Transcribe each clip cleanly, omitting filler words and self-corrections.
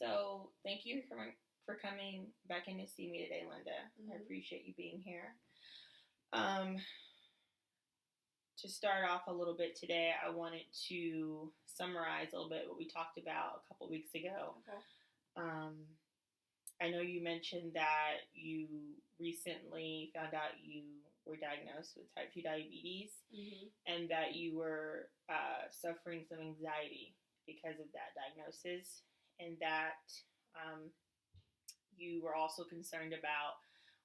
So thank you for coming back in to see me today, Linda. I Mm-hmm. appreciate you being here. Um, to start off a little bit today, I wanted to summarize a little bit what we talked about a couple weeks ago. Okay. Um, I know you mentioned that you recently found out you were diagnosed with type 2 diabetes Mm-hmm. and that you were suffering some anxiety because of that diagnosis, and that um, you were also concerned about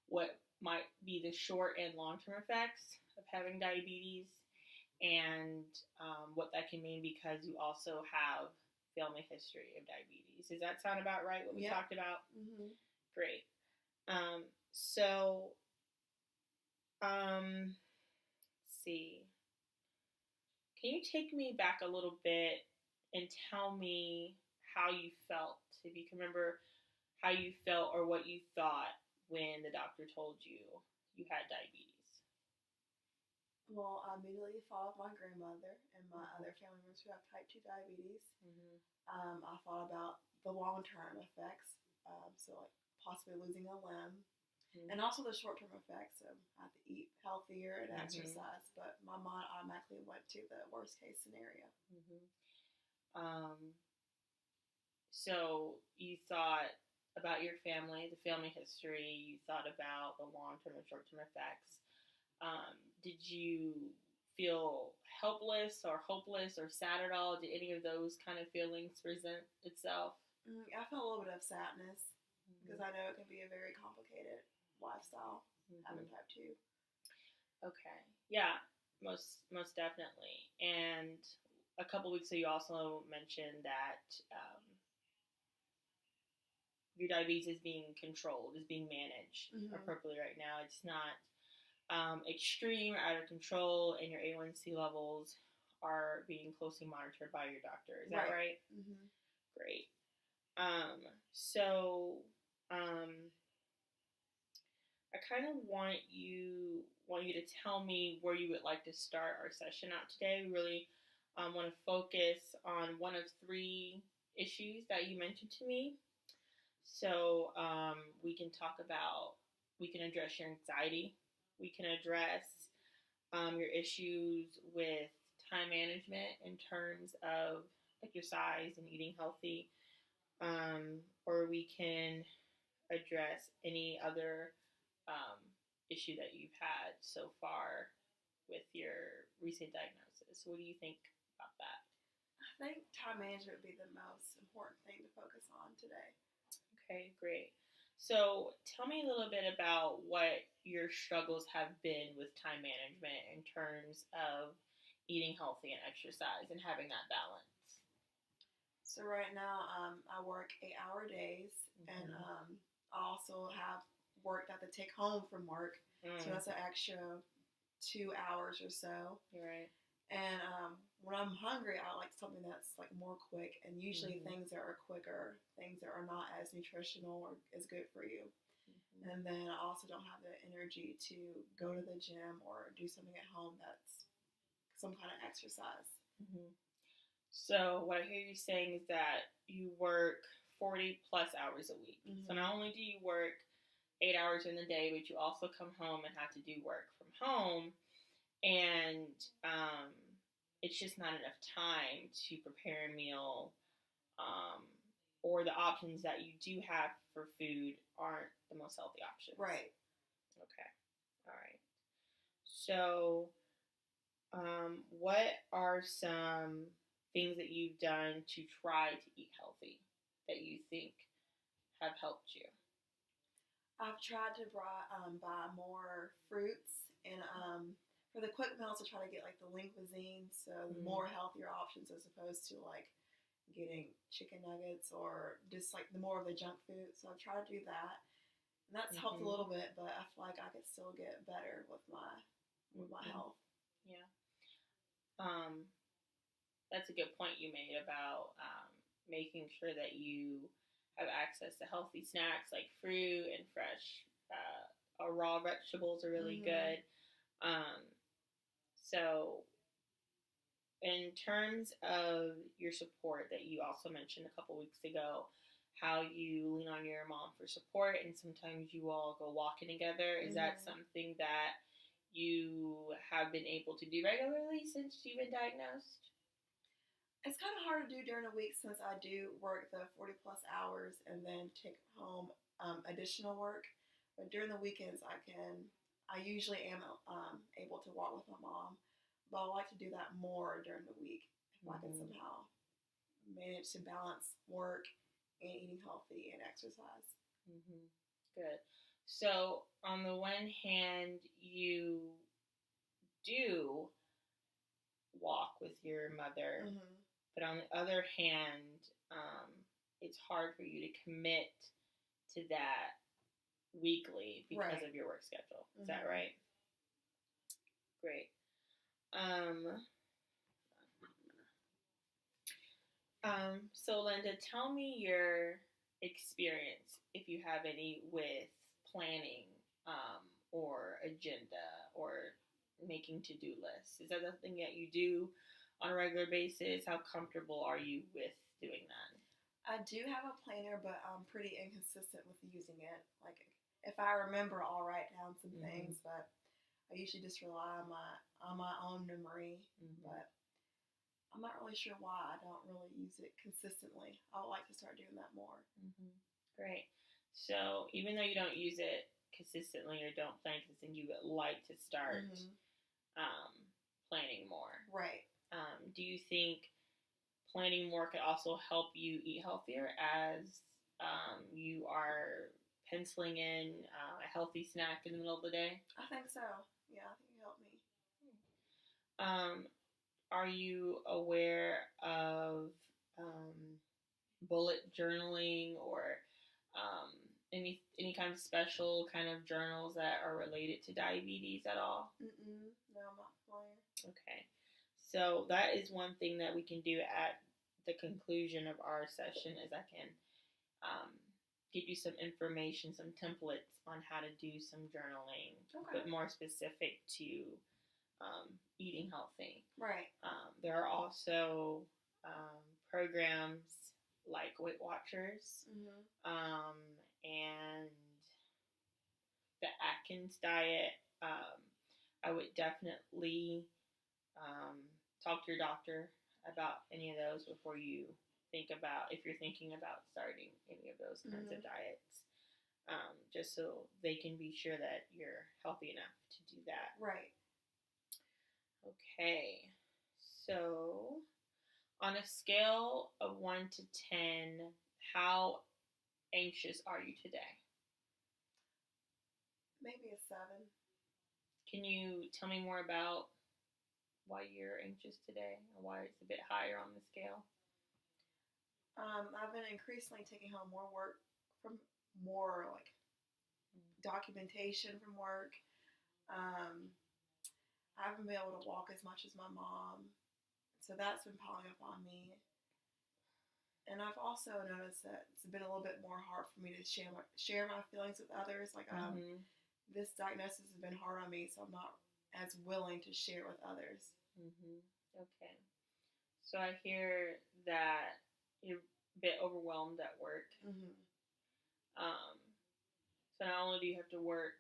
what might be the short and long term effects of having diabetes, and what that can mean because you also have family history of diabetes. Does that sound about right? What we Yep. talked about? Mm-hmm. Great. So, let's see. Can you take me back a little bit and tell me how you felt? If you can remember how you felt or what you thought when the doctor told you you had diabetes. Well, I immediately thought of my grandmother and my other family members who have type 2 diabetes. Mm-hmm. I thought about the long term effects, so like possibly losing a limb, Mm-hmm. and also the short term effects of I have to eat healthier and Mm-hmm. exercise. But my mind automatically went to the worst case scenario. Mm-hmm. So you thought about your family, the family history. You thought about the long term and short term effects. Did you feel helpless or hopeless or sad at all? Did any of those kind of feelings present itself? I felt a little bit of sadness because Mm-hmm. I know it can be a very complicated lifestyle having Mm-hmm. type 2. Okay. Yeah, most definitely. And a couple weeks ago, you also mentioned that your diabetes is being controlled, is being managed Mm-hmm. appropriately right now. It's not extreme or out of control, and your A1C levels are being closely monitored by your doctor. Is that right? Mm-hmm. Great. Um, so um, I kind of want you to tell me where you would like to start our session out today. We really want to focus on one of three issues that you mentioned to me. So we can address your anxiety. We can address your issues with time management in terms of exercise and eating healthy, or we can address any other um, issue that you've had so far with your recent diagnosis. What do you think about that? I think time management would be the most important thing to focus on today. Okay, great. So tell me a little bit about what your struggles have been with time management in terms of eating healthy and exercise and having that balance. So right now, I work 8-hour days, and Mm-hmm. I also have work that I have to take home from work, so that's an extra 2 hours or so. You're right. And when I'm hungry, I like something that's like more quick, and usually Mm-hmm. things that are quicker, things that are not as nutritional or as good for you. Mm-hmm. And then I also don't have the energy to go to the gym or do something at home that's some kind of exercise. Mm-hmm. So what I hear you saying is that you work 40 plus hours a week. Mm-hmm. So not only do you work 8 hours in the day, but you also come home and have to do work from home, and it's just not enough time to prepare a meal, um, or the options that you do have for food aren't the most healthy options. Right. Okay. All right. So, what are some things that you've done to try to eat healthy that you think have helped you? I've tried to buy more fruits, and for the quick meals, I try to get like the lean cuisine, so the more healthier options as opposed to like getting chicken nuggets or just like the more of the junk food. So I've tried to do that, and that's helped a little bit, but I feel like I could still get better with my health. Yeah. Um, that's a good point you made about making sure that you have access to healthy snacks like fruit and fresh raw vegetables are really good. Um, so, in terms of your support that you also mentioned a couple weeks ago, how you lean on your mom for support, and sometimes you all go walking together. Is that something that you have been able to do regularly since you've been diagnosed? It's kind of hard to do during the week since I do work the 40 plus hours and then take home additional work. But during the weekends, I usually am able to walk with my mom. But I like to do that more during the week if I can somehow manage to balance work and eating healthy and exercise. Good. So, on the one hand, you do walk with your mother, but on the other hand, it's hard for you to commit to that weekly because of your work schedule. Is that right? Great. So Linda, tell me your experience, if you have any, with planning or agenda or making to-do lists. Is that something that you do on a regular basis? How comfortable are you with doing that? I do have a planner, but I'm pretty inconsistent with using it. Like, if I remember, I'll write down some things, but I usually just rely on my own memory. But I'm not really sure why I don't really use it consistently. I would like to start doing that more. Great. So even though you don't use it consistently or don't plan consistently, you would like to start planning more. Right. Do you think planning more could also help you eat healthier as you are penciling in a healthy snack in the middle of the day? I think so. Yeah, I think it helped me. Are you aware of bullet journaling or any kind of special kind of journals that are related to diabetes at all? No, I'm not familiar. Okay. So that is one thing that we can do at the conclusion of our session is I can give you some information, some templates on how to do some journaling, but more specific to eating healthy. Right. There are also programs like Weight Watchers and the Atkins diet. I would definitely talk to your doctor about any of those before you think about, if you're thinking about starting any of those kinds of diets, just so they can be sure that you're healthy enough to do that. Right. Okay. So on a scale of 1 to 10, how anxious are you today? Maybe a 7. Can you tell me more about why you're anxious today and why it's a bit higher on the scale? I've been increasingly taking home more work from more like documentation from work. I haven't been able to walk as much as my mom, so that's been piling up on me. And I've also noticed that it's been a little bit more hard for me to share my feelings with others. Like, this diagnosis has been hard on me, so I'm not as willing to share with others. Okay. So I hear that you're a bit overwhelmed at work. So not only do you have to work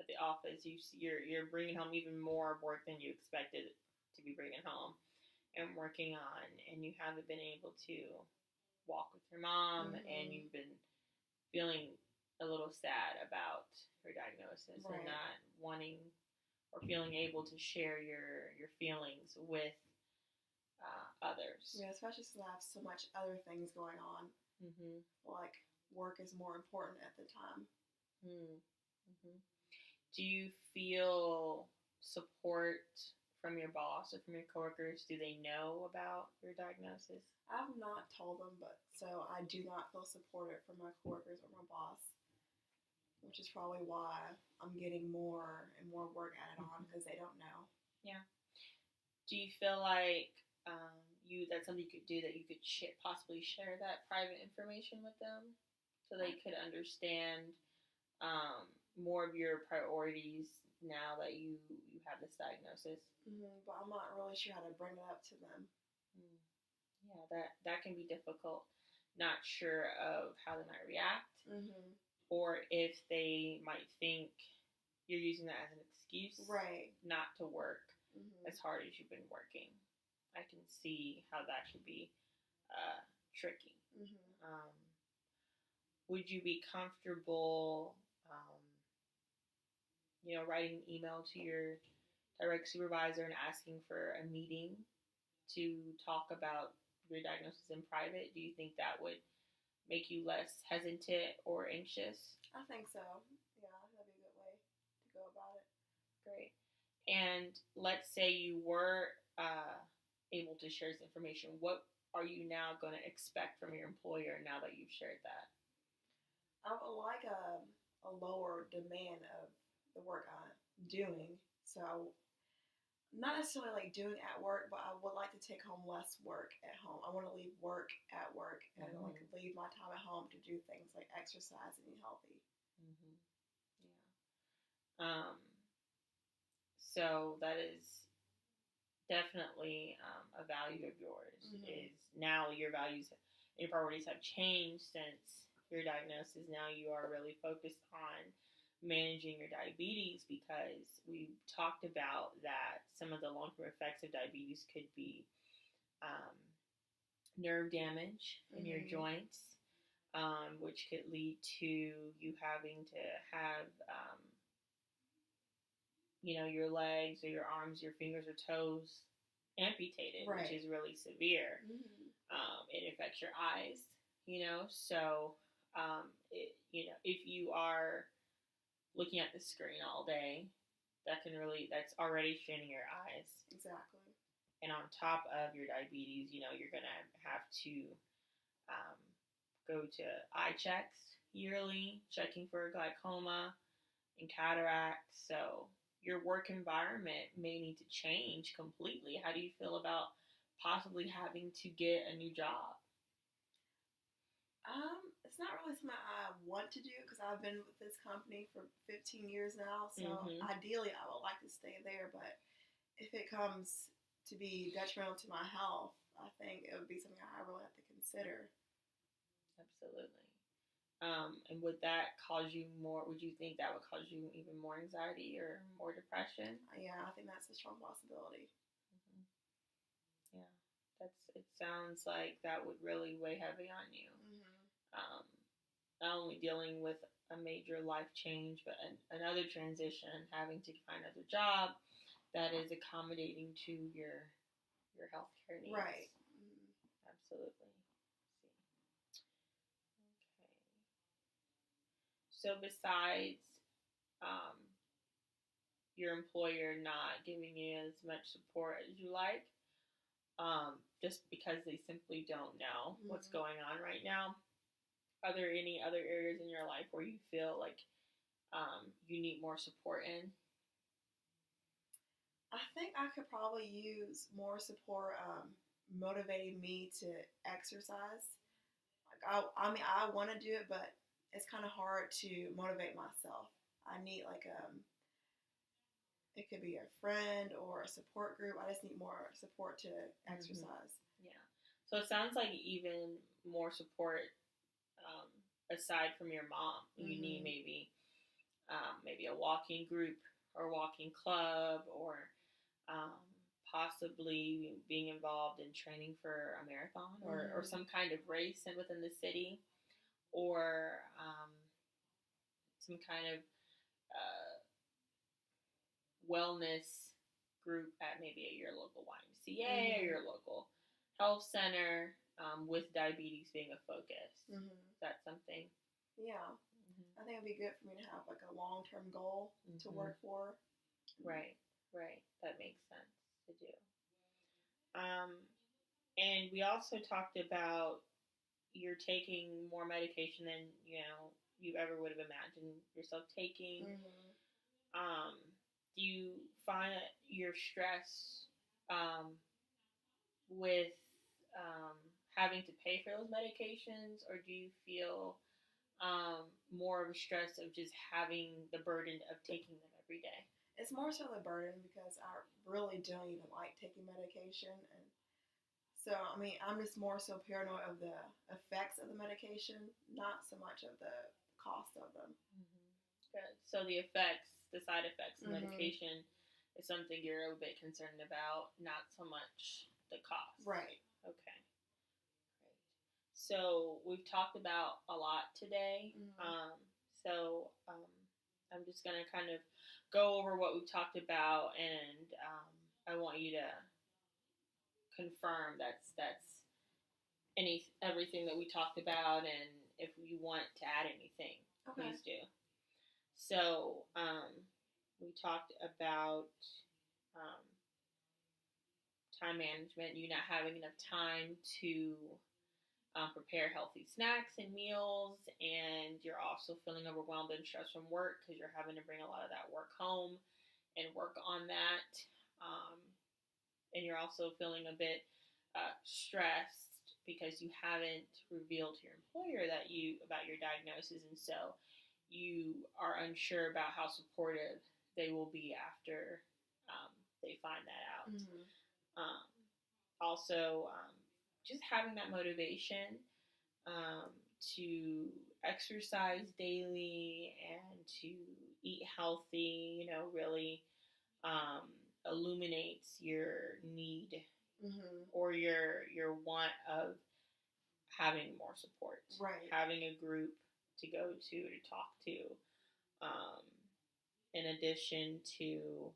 at the office, you're bringing home even more work than you expected to be bringing home and working on, and you haven't been able to walk with your mom, and you've been feeling a little sad about your diagnosis and not wanting or feeling able to share your feelings with others. Yeah, especially since I have so much other things going on. Like, work is more important at the time. Do you feel support from your boss or from your coworkers? Do they know about your diagnosis? I've not told them, but so I do not feel supported from my coworkers or my boss, which is probably why I'm getting more and more work added on, because they don't know. Yeah. Do you feel like that's something you could do, that you could possibly share that private information with them so they could understand more of your priorities now that you have this diagnosis? But I'm not really sure how to bring it up to them. Yeah, that can be difficult. not sure of how they might react, Mhm. or if they might think you're using that as an excuse Right. not to work Mhm. as hard as you've been working. I can see how that could be tricky. Mhm. Um, would you be comfortable, writing an email to your direct supervisor and asking for a meeting to talk about your diagnosis in private? Do you think that would make you less hesitant or anxious? I think so. Yeah, that'd be a good way to go about it. Great. And let's say you were able to share this information. What are you now going to expect from your employer now that you've shared that? I would like a lower demand of the work I'm doing. So not necessarily like doing at work, but I would like to take home less work at home. I want to leave work at work and like leave my time at home to do things like exercise and eat healthy. Mm-hmm. Yeah. So that is definitely a value of yours. Mhm. Is now your values, your priorities have changed since your diagnosis. Now you are really focused on managing your diabetes, because we talked about that some of the long-term effects of diabetes could be um, nerve damage in your Mhm. joints, which could lead to you having to have, your legs or your arms, your fingers or toes amputated, Right. which is really severe. Mhm. It affects your eyes, so, if you are looking at the screen all day, that's already straining your eyes. Exactly. And on top of your diabetes, you're going to have to um, go to eye checks yearly, checking for glaucoma and cataracts. So your work environment may need to change completely. How do you feel about possibly having to get a new job? It's not really something I want to do because I've been with this company for 15 years now. So Mm-hmm. ideally, I would like to stay there. But if it comes to be detrimental to my health, I think it would be something I really have to consider. Absolutely. And would that cause you more? Would you think that would cause you even more anxiety or more depression? Yeah, I think that's a strong possibility. Mm-hmm. Yeah, It sounds like that would really weigh heavy on you. Mm-hmm. Not only dealing with a major life change, but another transition, having to find another job that is accommodating to your healthcare needs. Right. Mm-hmm. Absolutely. Okay. So besides um, your employer not giving you as much support as you like, just because they simply don't know what's Mm-hmm. going on right now, are there any other areas in your life where you feel like you need more support in? I think I could probably use more support motivating me to exercise. Like I mean, I want to do it, but it's kind of hard to motivate myself. I need like it could be a friend or a support group. I just need more support to exercise. Yeah. So it sounds like even more support aside from your mom. You need Mm-hmm. maybe a walking group or walking club, or um, possibly being involved in training for a marathon, or Mm-hmm. some kind of race within the city, or some kind of wellness group at your local YMCA Mm-hmm. or your local health center, with diabetes being a focus. Mm-hmm. Is that something? Yeah, I think it'd be good for me to have like a long-term goal to work for. Right, right. That makes sense to do. Um, and we also talked about you're taking more medication than you ever would have imagined yourself taking. Mm-hmm. Um, do you find your stress with having to pay for those medications, or do you feel more of a stress of just having the burden of taking them every day? It's more so the burden because I really don't even like taking medication, and So, I mean, I'm just more so paranoid of the effects of the medication, not so much of the cost of them. Good. So the effects, the side effects of Mhm. medication is something you're a bit concerned about, not so much the cost. Right. Okay. Great. So we've talked about a lot today. I'm just going to kind of go over what we've talked about, and I want you to confirm that's everything that we talked about, and if you want to add anything, Okay. please do. So we talked about time management, you not having enough time to prepare healthy snacks and meals, and you're also feeling overwhelmed and stressed from work because you're having to bring a lot of that work home and work on that. And you're also feeling a bit stressed because you haven't revealed to your employer about your diagnosis, and so you are unsure about how supportive they will be after they find that out. Also, just having that motivation to exercise daily and to eat healthy, really illuminates your need or your want of having more support, right? Having a group to go to talk to, in addition to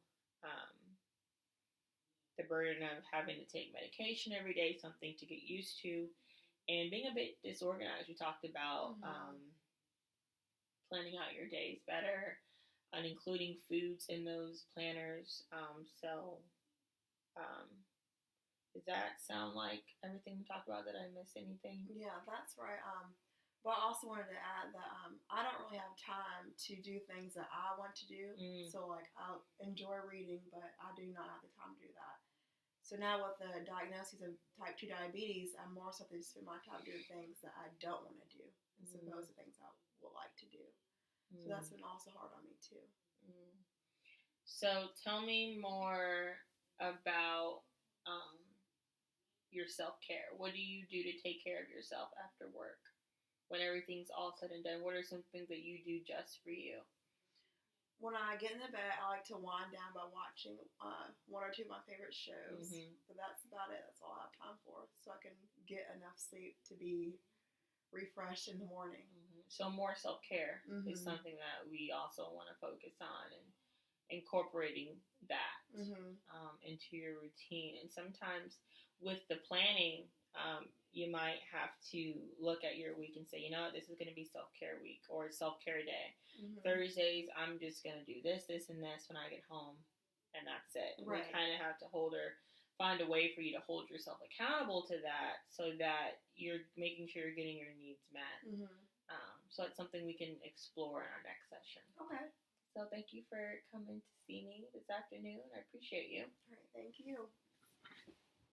the burden of having to take medication every day, something to get used to, and being a bit disorganized. We talked about planning out your days better and including foods in those planners. Does that sound like everything we talked about? Did I miss anything? Yeah, that's right. But I also wanted to add that I don't really have time to do things that I want to do. So, like, I enjoy reading, but I do not have the time to do that. So now with the diagnosis of type 2 diabetes, I'm more so to spend my time doing things that I don't want to do as opposed to things I would like to do. So that's been also hard on me too. So tell me more about your self-care. What do you do to take care of yourself after work? When everything's all said and done, what are some things that you do just for you? When I get in the bed, I like to wind down by watching one or two of my favorite shows. But that's about it. That's all I have time for. So I can get enough sleep to be refreshed in the morning. So more self-care is something that we also want to focus on, and incorporating that into your routine. And sometimes with the planning, you might have to look at your week and say, you know what, this is going to be self-care week or self-care day. Thursdays, I'm just going to do this, this, and this when I get home, and that's it. Right. We kind of have to find a way for you to hold yourself accountable to that so that you're making sure you're getting your needs met. So that's something we can explore in our next session. Okay. So thank you for coming to see me this afternoon. I appreciate you. All right, thank you.